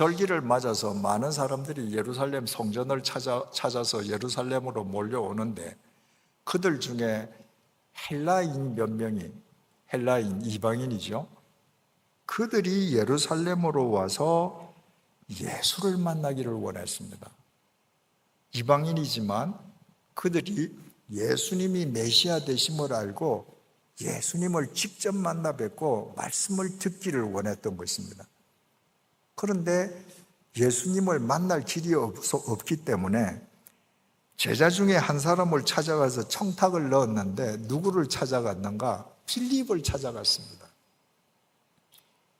절기를 맞아서 많은 사람들이 예루살렘 성전을 찾아서 예루살렘으로 몰려오는데 그들 중에 헬라인 몇 명이, 헬라인 이방인이죠. 그들이 예루살렘으로 와서 예수를 만나기를 원했습니다. 이방인이지만 그들이 예수님이 메시아 되심을 알고 예수님을 직접 만나 뵙고 말씀을 듣기를 원했던 것입니다. 그런데 예수님을 만날 길이 없기 때문에 제자 중에 한 사람을 찾아가서 청탁을 넣었는데 누구를 찾아갔는가? 빌립을 찾아갔습니다.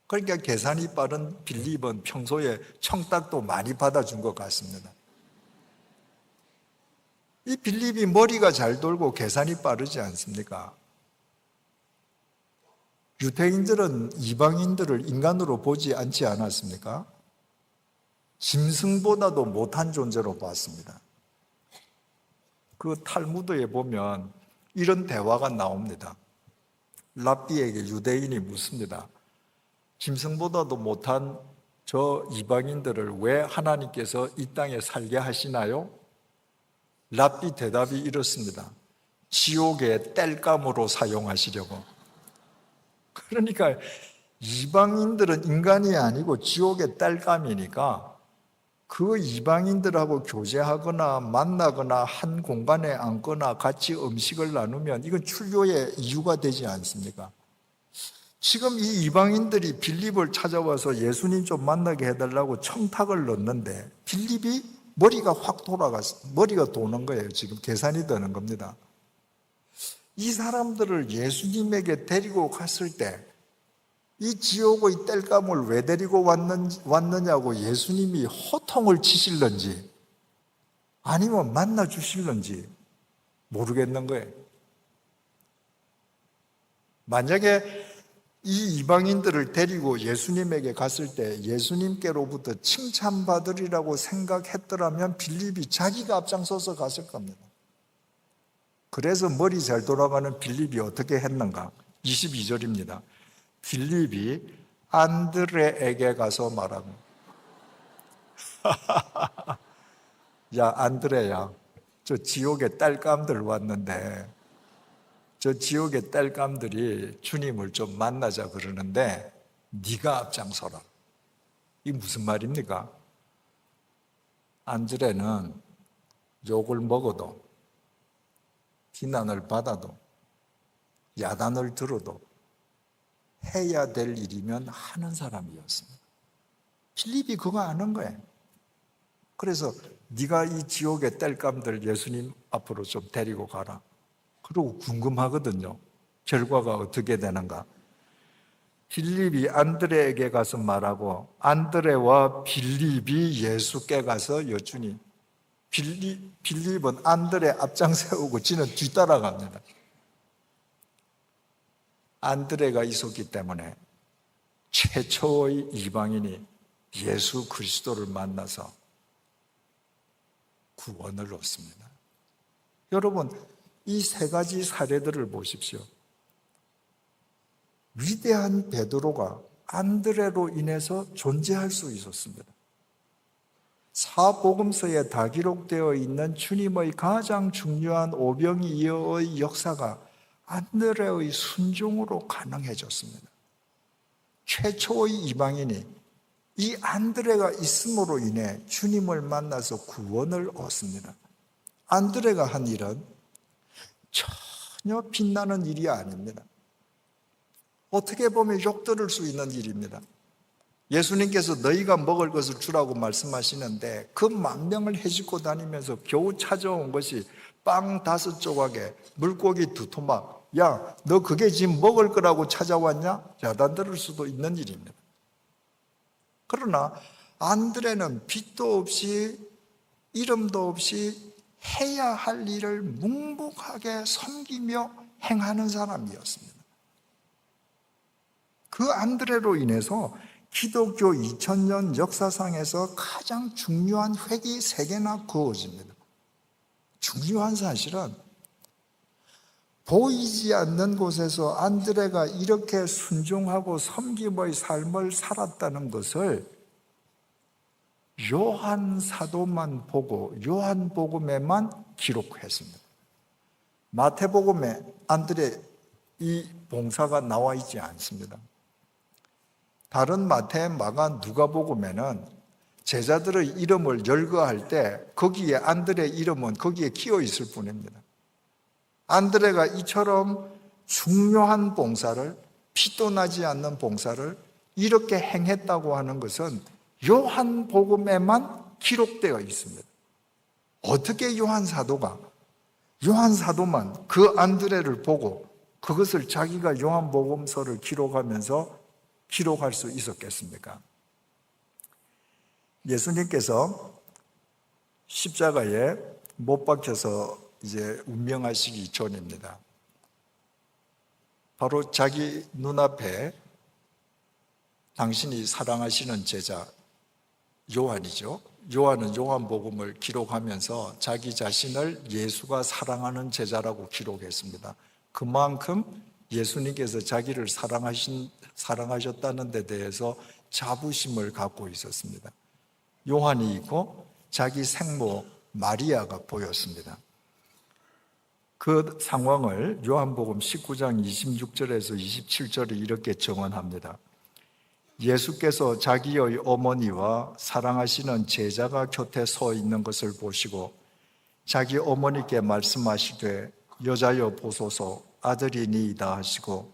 그러니까 계산이 빠른 빌립은 평소에 청탁도 많이 받아준 것 같습니다. 이 빌립이 머리가 잘 돌고 계산이 빠르지 않습니까? 유대인들은 이방인들을 인간으로 보지 않지 않았습니까? 짐승보다도 못한 존재로 봤습니다. 그 탈무드에 보면 이런 대화가 나옵니다. 랍비에게 유대인이 묻습니다. 짐승보다도 못한 저 이방인들을 왜 하나님께서 이 땅에 살게 하시나요? 랍비 대답이 이렇습니다. 지옥의 땔감으로 사용하시려고. 그러니까 이방인들은 인간이 아니고 지옥의 땔감이니까 그 이방인들하고 교제하거나 만나거나 한 공간에 앉거나 같이 음식을 나누면 이건 출교의 이유가 되지 않습니까? 지금 이 이방인들이 빌립을 찾아와서 예수님 좀 만나게 해달라고 청탁을 넣는데 빌립이 머리가 확 돌아갔어. 머리가 도는 거예요. 지금 계산이 되는 겁니다. 이 사람들을 예수님에게 데리고 갔을 때 이 지옥의 땔감을 왜 데리고 왔느냐고 예수님이 호통을 치실런지 아니면 만나 주실런지 모르겠는 거예요. 만약에 이 이방인들을 데리고 예수님에게 갔을 때 예수님께로부터 칭찬받으리라고 생각했더라면 빌립이 자기가 앞장서서 갔을 겁니다. 그래서 머리 잘 돌아가는 빌립이 어떻게 했는가? 22절입니다. 빌립이 안드레에게 가서 말하고 야 안드레야, 저 지옥의 땔감들 왔는데 저 지옥의 땔감들이 주님을 좀 만나자 그러는데 네가 앞장서라. 이게 무슨 말입니까? 안드레는 욕을 먹어도 비난을 받아도 야단을 들어도 해야 될 일이면 하는 사람이었습니다. 빌립이 그거 아는 거예요. 그래서 네가 이 지옥의 땔감들 예수님 앞으로 좀 데리고 가라. 그리고 궁금하거든요. 결과가 어떻게 되는가. 빌립이 안드레에게 가서 말하고 안드레와 빌립이 예수께 가서 여쭈니 빌립은 안드레 앞장 세우고 지는 뒤따라갑니다. 안드레가 있었기 때문에 최초의 이방인이 예수 그리스도를 만나서 구원을 얻습니다. 여러분, 이 세 가지 사례들을 보십시오. 위대한 베드로가 안드레로 인해서 존재할 수 있었습니다. 사복음서에 다 기록되어 있는 주님의 가장 중요한 오병이어의 역사가 안드레의 순종으로 가능해졌습니다. 최초의 이방인이 이 안드레가 있음으로 인해 주님을 만나서 구원을 얻습니다. 안드레가 한 일은 전혀 빛나는 일이 아닙니다. 어떻게 보면 욕 들을 수 있는 일입니다. 예수님께서 너희가 먹을 것을 주라고 말씀하시는데 그 만명을 해집고 다니면서 겨우 찾아온 것이 빵 5조각에 물고기 2토막. 야, 너 그게 지금 먹을 거라고 찾아왔냐? 야단 들을 수도 있는 일입니다. 그러나 안드레는 빛도 없이 이름도 없이 해야 할 일을 묵묵하게 섬기며 행하는 사람이었습니다. 그 안드레로 인해서 기독교 2000년 역사상에서 가장 중요한 획이 3개나 그어집니다. 중요한 사실은 보이지 않는 곳에서 안드레가 이렇게 순종하고 섬김의 삶을 살았다는 것을 요한 사도만 보고 요한복음에만 기록했습니다. 마태복음에 안드레 이 봉사가 나와 있지 않습니다. 다른 마태, 마가, 누가복음에는 제자들의 이름을 열거할 때 거기에 안드레 이름은 거기에 끼어 있을 뿐입니다. 안드레가 이처럼 중요한 봉사를, 피도 나지 않는 봉사를 이렇게 행했다고 하는 것은 요한복음에만 기록되어 있습니다. 어떻게 요한 사도만 그 안드레를 보고 그것을 자기가 요한복음서를 기록하면서 기록할 수 있었겠습니까? 예수님께서 십자가에 못 박혀서 이제 운명하시기 전입니다. 바로 자기 눈앞에 당신이 사랑하시는 제자 요한이죠. 요한은 요한복음을 기록하면서 자기 자신을 예수가 사랑하는 제자라고 기록했습니다. 그만큼 예수님께서 자기를 사랑하셨다는 데 대해서 자부심을 갖고 있었습니다. 요한이 있고 자기 생모 마리아가 보였습니다. 그 상황을 요한복음 19장 26절에서 27절에 이렇게 정언합니다. 예수께서 자기의 어머니와 사랑하시는 제자가 곁에 서 있는 것을 보시고 자기 어머니께 말씀하시되 여자여 보소서 아들이니이다 하시고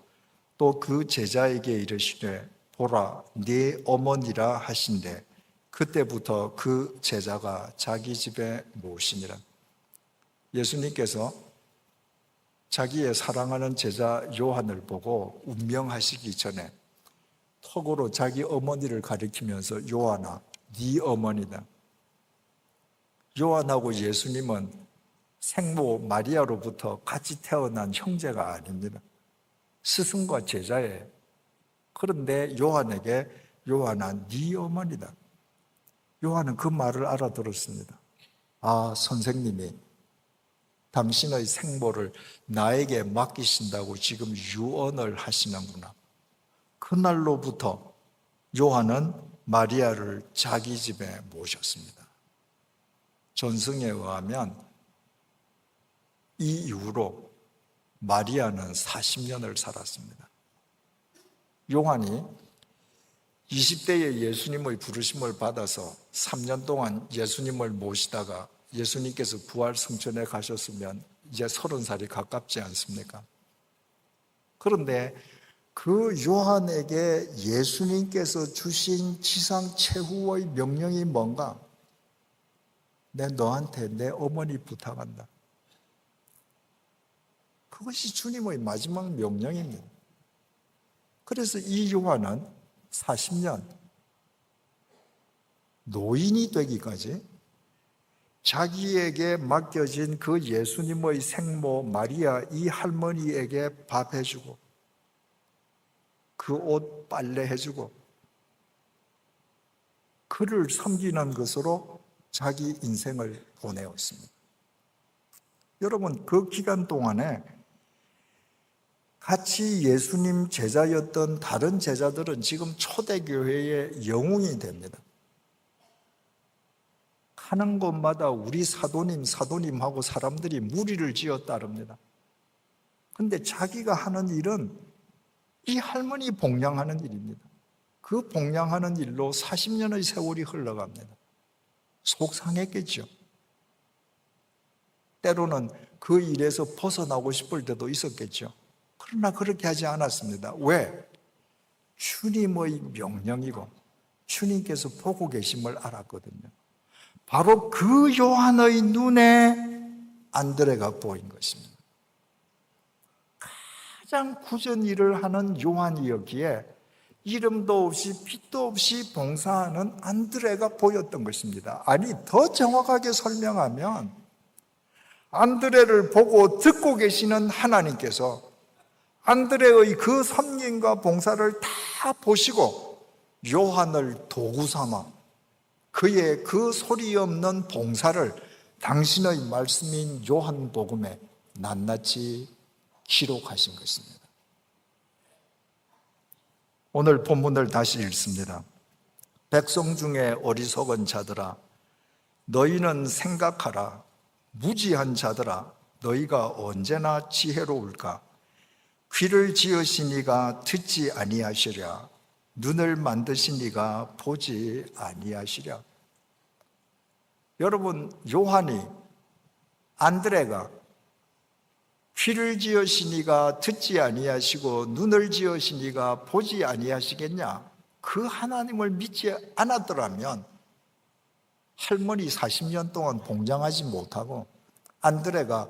또 그 제자에게 이르시되 보라 네 어머니라 하신대 그때부터 그 제자가 자기 집에 모시니라. 예수님께서 자기의 사랑하는 제자 요한을 보고 운명하시기 전에 턱으로 자기 어머니를 가리키면서 요한아, 네 어머니다. 요한하고 예수님은 생모 마리아로부터 같이 태어난 형제가 아닙니다. 스승과 제자예요. 그런데 요한에게 요한아, 네 어머니다. 요한은 그 말을 알아들었습니다. 아, 선생님이 당신의 생모를 나에게 맡기신다고 지금 유언을 하시는구나. 그날로부터 요한은 마리아를 자기 집에 모셨습니다. 전승에 의하면 이 이후로 마리아는 40년을 살았습니다. 요한이 20대에 예수님의 부르심을 받아서 3년 동안 예수님을 모시다가 예수님께서 부활 승천에 가셨으면 이제 30살이 가깝지 않습니까? 그런데 그 요한에게 예수님께서 주신 지상 최후의 명령이 뭔가? 내 너한테 내 어머니 부탁한다. 그것이 주님의 마지막 명령입니다. 그래서 이 요한은 40년 노인이 되기까지 자기에게 맡겨진 그 예수님의 생모 마리아 이 할머니에게 밥 해주고 그 옷 빨래해주고 그를 섬기는 것으로 자기 인생을 보내었습니다. 여러분, 그 기간 동안에 같이 예수님 제자였던 다른 제자들은 지금 초대교회의 영웅이 됩니다. 하는 곳마다 우리 사도님하고 사람들이 무리를 지어 따릅니다. 그런데 자기가 하는 일은 이 할머니 복양하는 일입니다. 그 복양하는 일로 40년의 세월이 흘러갑니다. 속상했겠죠. 때로는 그 일에서 벗어나고 싶을 때도 있었겠죠. 그러나 그렇게 하지 않았습니다. 왜? 주님의 명령이고 주님께서 보고 계심을 알았거든요. 바로 그 요한의 눈에 안드레가 보인 것입니다. 가장 굳은 일을 하는 요한이었기에 이름도 없이 빛도 없이 봉사하는 안드레가 보였던 것입니다. 아니, 더 정확하게 설명하면 안드레를 보고 듣고 계시는 하나님께서 안드레의 그 섬김과 봉사를 다 보시고 요한을 도구 삼아 그의 그 소리 없는 봉사를 당신의 말씀인 요한복음에 낱낱이 기록하신 것입니다. 오늘 본문을 다시 읽습니다. 백성 중에 어리석은 자들아, 너희는 생각하라. 무지한 자들아, 너희가 언제나 지혜로울까? 귀를 지으신 이가 듣지 아니하시랴. 눈을 만드신 이가 보지 아니하시랴. 여러분, 요한이, 안드레가 귀를 지으신 이가 듣지 아니하시고 눈을 지으신 이가 보지 아니하시겠냐? 그 하나님을 믿지 않았더라면 할머니 40년 동안 봉장하지 못하고, 안드레가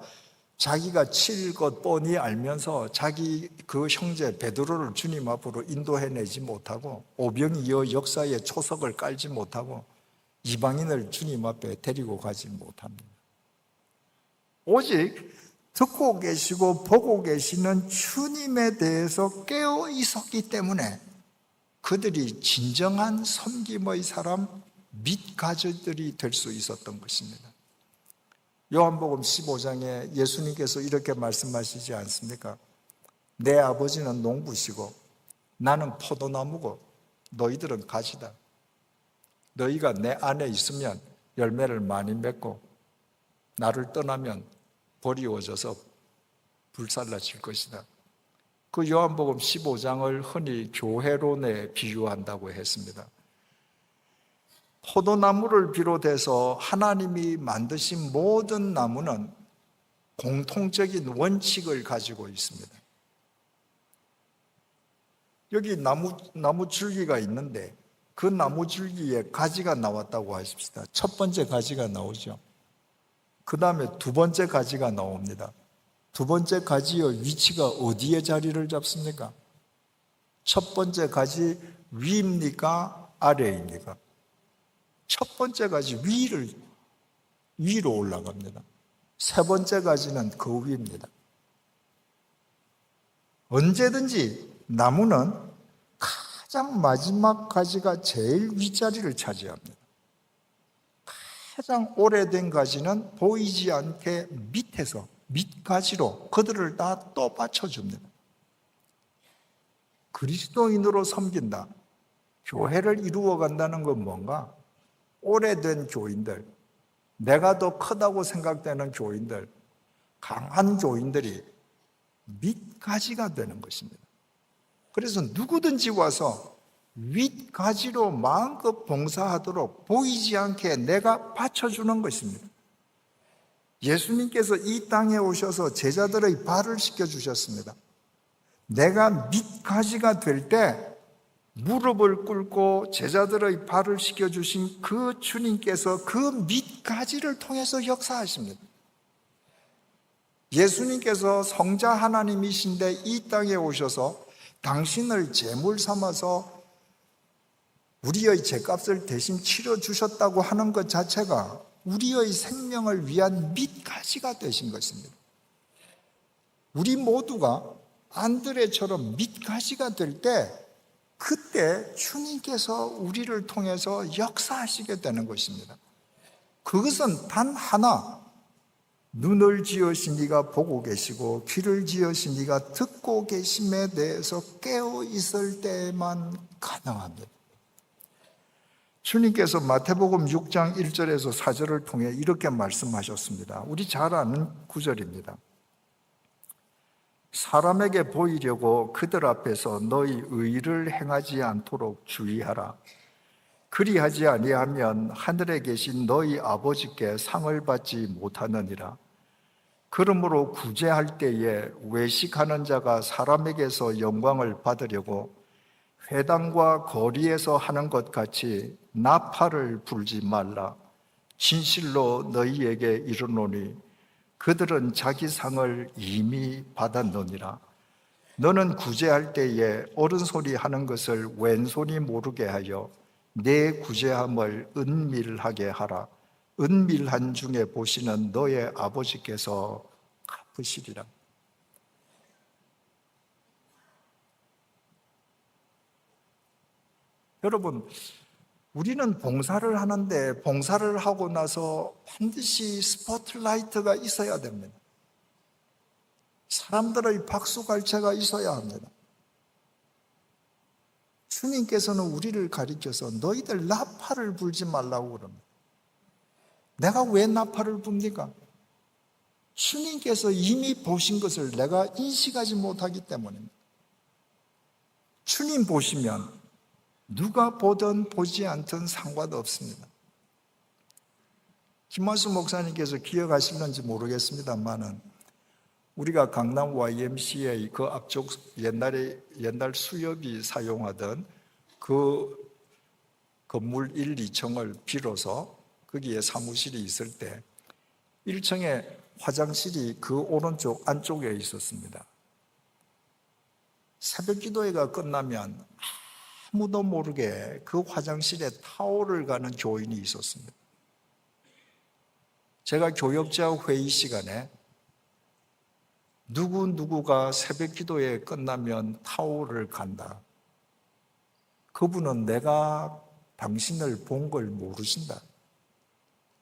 자기가 칠 것 뻔히 알면서 자기 그 형제 베드로를 주님 앞으로 인도해내지 못하고, 오병이어 역사의 초석을 깔지 못하고 이방인을 주님 앞에 데리고 가지 못합니다. 오직 듣고 계시고 보고 계시는 주님에 대해서 깨어 있었기 때문에 그들이 진정한 섬김의 사람, 밑가족들이 될 수 있었던 것입니다. 요한복음 15장에 예수님께서 이렇게 말씀하시지 않습니까? 내 아버지는 농부시고 나는 포도나무고 너희들은 가지다. 너희가 내 안에 있으면 열매를 많이 맺고 나를 떠나면 버리워져서 불살라질 것이다. 그 요한복음 15장을 흔히 교회론에 비유한다고 했습니다. 포도나무를 비롯해서 하나님이 만드신 모든 나무는 공통적인 원칙을 가지고 있습니다. 여기 나무 줄기가 있는데 그 나무 줄기에 가지가 나왔다고 하십시다. 첫 번째 가지가 나오죠. 그 다음에 두 번째 가지가 나옵니다. 두 번째 가지의 위치가 어디에 자리를 잡습니까? 첫 번째 가지 위입니까? 아래입니까? 첫 번째 가지 위로 올라갑니다. 세 번째 가지는 그 위입니다. 언제든지 나무는 가장 마지막 가지가 제일 윗자리를 차지합니다. 가장 오래된 가지는 보이지 않게 밑에서 밑가지로 그들을 다 또 받쳐줍니다. 그리스도인으로 섬긴다. 교회를 이루어간다는 건 뭔가? 오래된 교인들, 내가 더 크다고 생각되는 교인들, 강한 교인들이 밑가지가 되는 것입니다. 그래서 누구든지 와서 윗가지로 마음껏 봉사하도록 보이지 않게 내가 받쳐주는 것입니다. 예수님께서 이 땅에 오셔서 제자들의 발을 씻겨주셨습니다. 내가 밑가지가 될 때 무릎을 꿇고 제자들의 발을 씻겨주신 그 주님께서 그 밑가지를 통해서 역사하십니다. 예수님께서 성자 하나님이신데 이 땅에 오셔서 당신을 제물 삼아서 우리의 죄값을 대신 치러주셨다고 하는 것 자체가 우리의 생명을 위한 밑가지가 되신 것입니다. 우리 모두가 안드레처럼 밑가지가 될 때 그때 주님께서 우리를 통해서 역사하시게 되는 것입니다. 그것은 단 하나, 눈을 지으신 이가 보고 계시고 귀를 지으신 이가 듣고 계심에 대해서 깨어 있을 때만 가능합니다. 주님께서 마태복음 6장 1절에서 4절을 통해 이렇게 말씀하셨습니다. 우리 잘 아는 구절입니다. 사람에게 보이려고 그들 앞에서 너희 의를 행하지 않도록 주의하라. 그리하지 아니하면 하늘에 계신 너희 아버지께 상을 받지 못하느니라. 그러므로 구제할 때에 외식하는 자가 사람에게서 영광을 받으려고 회당과 거리에서 하는 것 같이 나팔을 불지 말라. 진실로 너희에게 이르노니 그들은 자기 상을 이미 받았느니라. 너는 구제할 때에 오른손이 하는 것을 왼손이 모르게 하여 내 구제함을 은밀하게 하라. 은밀한 중에 보시는 너의 아버지께서 갚으시리라. 여러분, 우리는 봉사를 하는데 봉사를 하고 나서 반드시 스포트라이트가 있어야 됩니다. 사람들의 박수갈채가 있어야 합니다. 주님께서는 우리를 가리켜서 너희들 나팔을 불지 말라고 그럽니다. 내가 왜 나팔을 붑니까? 주님께서 이미 보신 것을 내가 인식하지 못하기 때문입니다. 주님 보시면 누가 보든 보지 않든 상관없습니다. 김만수 목사님께서 기억하실는지 모르겠습니다만은 우리가 강남 YMCA 그 앞쪽 옛날 수협이 사용하던 그 건물 1, 2층을 빌어서 거기에 사무실이 있을 때 1층에 화장실이 그 오른쪽 안쪽에 있었습니다. 새벽 기도회가 끝나면 아무도 모르게 그 화장실에 타오를 가는 교인이 있었습니다. 제가 교역자 회의 시간에 누구가 새벽 기도회 끝나면 타오를 간다. 그분은 내가 당신을 본 걸 모르신다.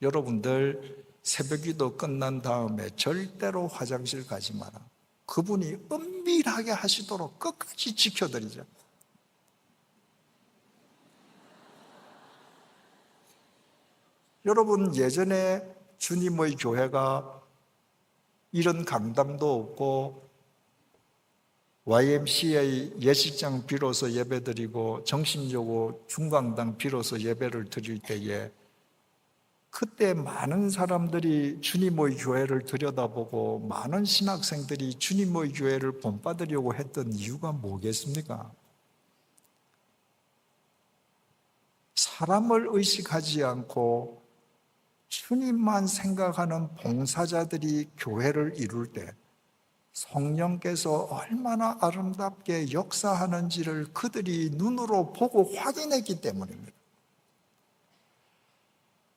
여러분들 새벽 기도 끝난 다음에 절대로 화장실 가지 마라. 그분이 은밀하게 하시도록 끝까지 지켜드리자. 여러분, 예전에 주님의 교회가 이런 강당도 없고 YMCA 예식장 빌어서 예배드리고 정신여고 중강당 빌어서 예배를 드릴 때에 그때 많은 사람들이 주님의 교회를 들여다보고 많은 신학생들이 주님의 교회를 본받으려고 했던 이유가 뭐겠습니까? 사람을 의식하지 않고 주님만 생각하는 봉사자들이 교회를 이룰 때 성령께서 얼마나 아름답게 역사하는지를 그들이 눈으로 보고 확인했기 때문입니다.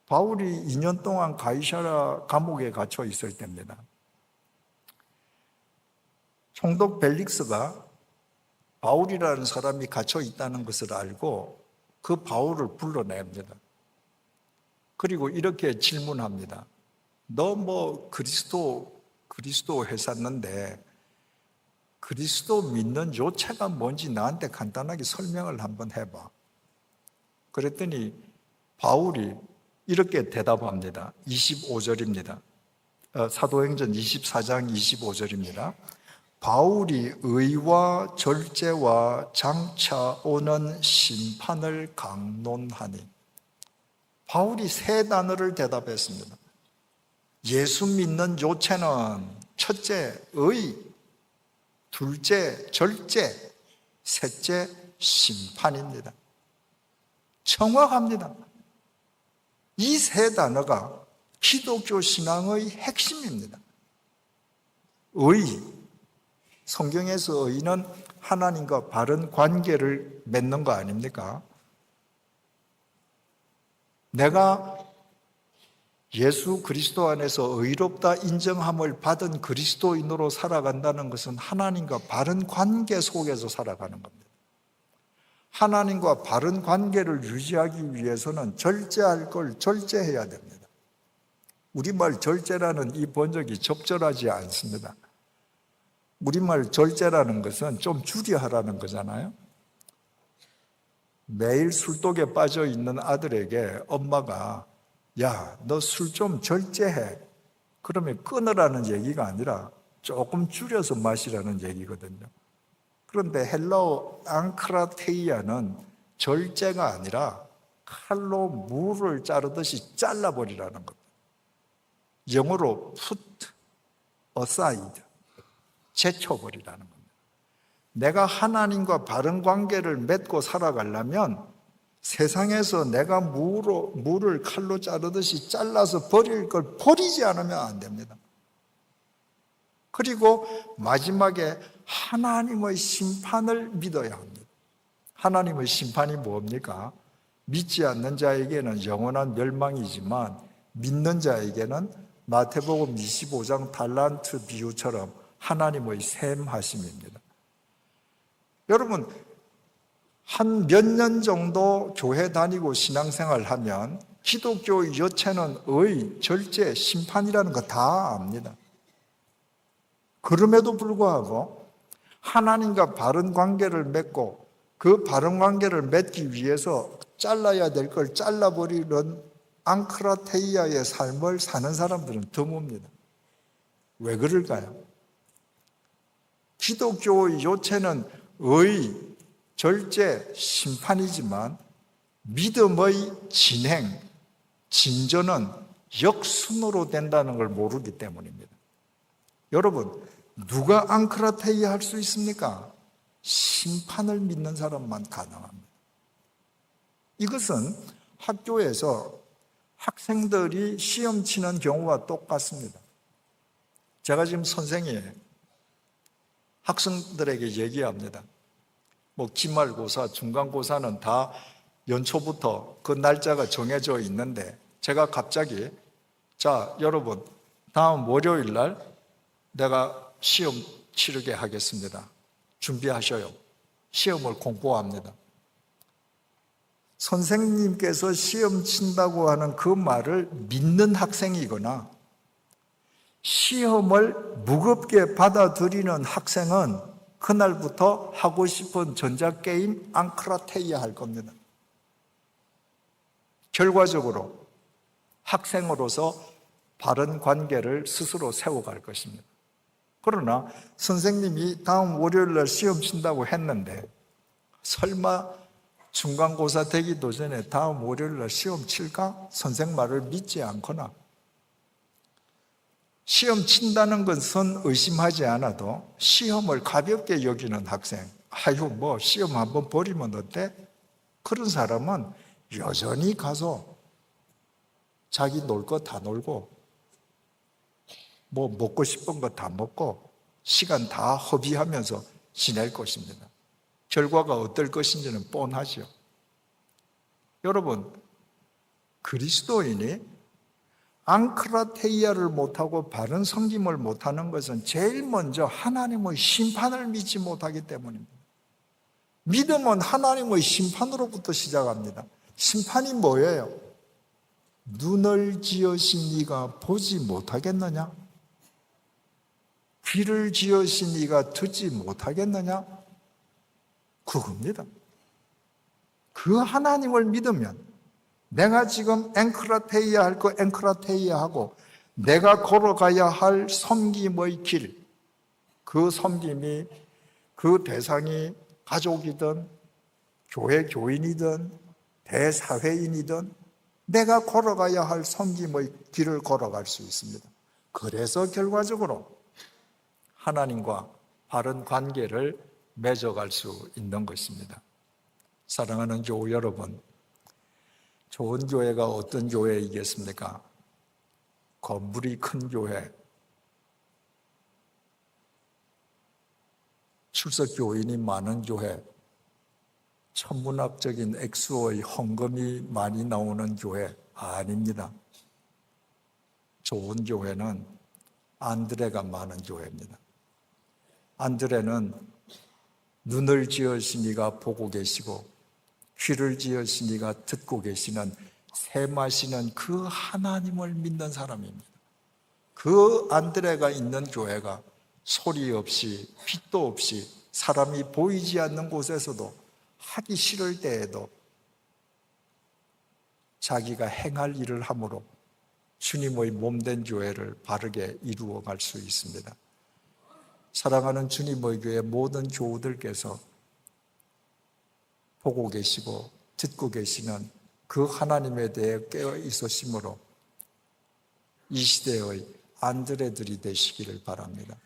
바울이 2년 동안 가이사랴 감옥에 갇혀 있을 때입니다. 총독 벨릭스가 바울이라는 사람이 갇혀 있다는 것을 알고 그 바울을 불러냅니다. 그리고 이렇게 질문합니다. 너 뭐 그리스도 했었는데 그리스도 믿는 요체가 뭔지 나한테 간단하게 설명을 한번 해봐. 그랬더니 바울이 이렇게 대답합니다. 25절입니다. 사도행전 24장 25절입니다. 바울이 의와 절제와 장차 오는 심판을 강론하니. 바울이 세 단어를 대답했습니다. 예수 믿는 요체는 첫째 의, 둘째 절제, 셋째 심판입니다. 정확합니다. 이 세 단어가 기독교 신앙의 핵심입니다. 의, 성경에서 의는 하나님과 바른 관계를 맺는 거 아닙니까? 내가 예수 그리스도 안에서 의롭다 인정함을 받은 그리스도인으로 살아간다는 것은 하나님과 바른 관계 속에서 살아가는 겁니다. 하나님과 바른 관계를 유지하기 위해서는 절제할 걸 절제해야 됩니다. 우리말 절제라는 이 번역이 적절하지 않습니다. 우리말 절제라는 것은 좀 줄여하라는 거잖아요. 매일 술독에 빠져 있는 아들에게 엄마가 야, 너 술 좀 절제해. 그러면 끊으라는 얘기가 아니라 조금 줄여서 마시라는 얘기거든요. 그런데 헬라어 앙크라테이아는 절제가 아니라 칼로 무를 자르듯이 잘라버리라는 겁니다. 영어로 put aside, 제쳐버리라는 겁니다. 내가 하나님과 바른 관계를 맺고 살아가려면 세상에서 내가 무를 칼로 자르듯이 잘라서 버릴 걸 버리지 않으면 안 됩니다. 그리고 마지막에 하나님의 심판을 믿어야 합니다. 하나님의 심판이 뭡니까? 믿지 않는 자에게는 영원한 멸망이지만 믿는 자에게는 마태복음 25장 달란트 비유처럼 하나님의 샘하심입니다. 여러분, 한 몇 년 정도 교회 다니고 신앙생활 하면 기독교의 여체는 의, 절제, 심판이라는 거 다 압니다. 그럼에도 불구하고 하나님과 바른 관계를 맺고 그 바른 관계를 맺기 위해서 잘라야 될 걸 잘라버리는 앙크라테이아의 삶을 사는 사람들은 드뭅니다. 왜 그럴까요? 기독교의 요체는 의, 절제, 심판이지만 믿음의 진행, 진전은 역순으로 된다는 걸 모르기 때문입니다. 여러분, 누가 앙크라테이아 할 수 있습니까? 심판을 믿는 사람만 가능합니다. 이것은 학교에서 학생들이 시험 치는 경우와 똑같습니다. 제가 지금 선생이에요. 학생들에게 얘기합니다. 기말고사, 중간고사는 다 연초부터 그 날짜가 정해져 있는데 제가 갑자기 자, 여러분 다음 월요일 날 내가 시험 치르게 하겠습니다. 준비하셔요. 시험을 공부합니다. 선생님께서 시험 친다고 하는 그 말을 믿는 학생이거나 시험을 무겁게 받아들이는 학생은 그날부터 하고 싶은 전자게임 앙크라테이아 할 겁니다. 결과적으로 학생으로서 바른 관계를 스스로 세워갈 것입니다. 그러나 선생님이 다음 월요일 날 시험 친다고 했는데 설마 중간고사 되기도 전에 다음 월요일 날 시험 칠까? 선생 말을 믿지 않거나 시험 친다는 것은 의심하지 않아도 시험을 가볍게 여기는 학생, 시험 한번 버리면 어때? 그런 사람은 여전히 가서 자기 놀 거 다 놀고 먹고 싶은 거 다 먹고 시간 다 허비하면서 지낼 것입니다. 결과가 어떨 것인지는 뻔하죠. 여러분, 그리스도인이 앙크라테이아를 못하고 바른 섬김을 못하는 것은 제일 먼저 하나님의 심판을 믿지 못하기 때문입니다. 믿음은 하나님의 심판으로부터 시작합니다. 심판이 뭐예요? 눈을 지으신 이가 보지 못하겠느냐? 귀를 지으신 이가 듣지 못하겠느냐? 그겁니다. 그 하나님을 믿으면 내가 지금 앵크라테이아 할 거 앵크라테이아 하고 내가 걸어가야 할 섬김의 길, 그 섬김이 그 대상이 가족이든 교회 교인이든 대사회인이든 내가 걸어가야 할 섬김의 길을 걸어갈 수 있습니다. 그래서 결과적으로 하나님과 바른 관계를 맺어갈 수 있는 것입니다. 사랑하는 교우 여러분, 좋은 교회가 어떤 교회이겠습니까? 건물이 큰 교회, 출석 교인이 많은 교회, 천문학적인 액수의 헌금이 많이 나오는 교회 아닙니다. 좋은 교회는 안드레가 많은 교회입니다. 안드레는 눈을 지으신 이가 보고 계시고 귀를 지으신 이가 듣고 계시는 새 마시는 그 하나님을 믿는 사람입니다. 그 안드레가 있는 교회가 소리 없이 빛도 없이 사람이 보이지 않는 곳에서도 하기 싫을 때에도 자기가 행할 일을 함으로 주님의 몸된 교회를 바르게 이루어갈 수 있습니다. 사랑하는 주님의 교회 모든 교우들께서 보고 계시고 듣고 계시는 그 하나님에 대해 깨어 있으심으로 이 시대의 안드레들이 되시기를 바랍니다.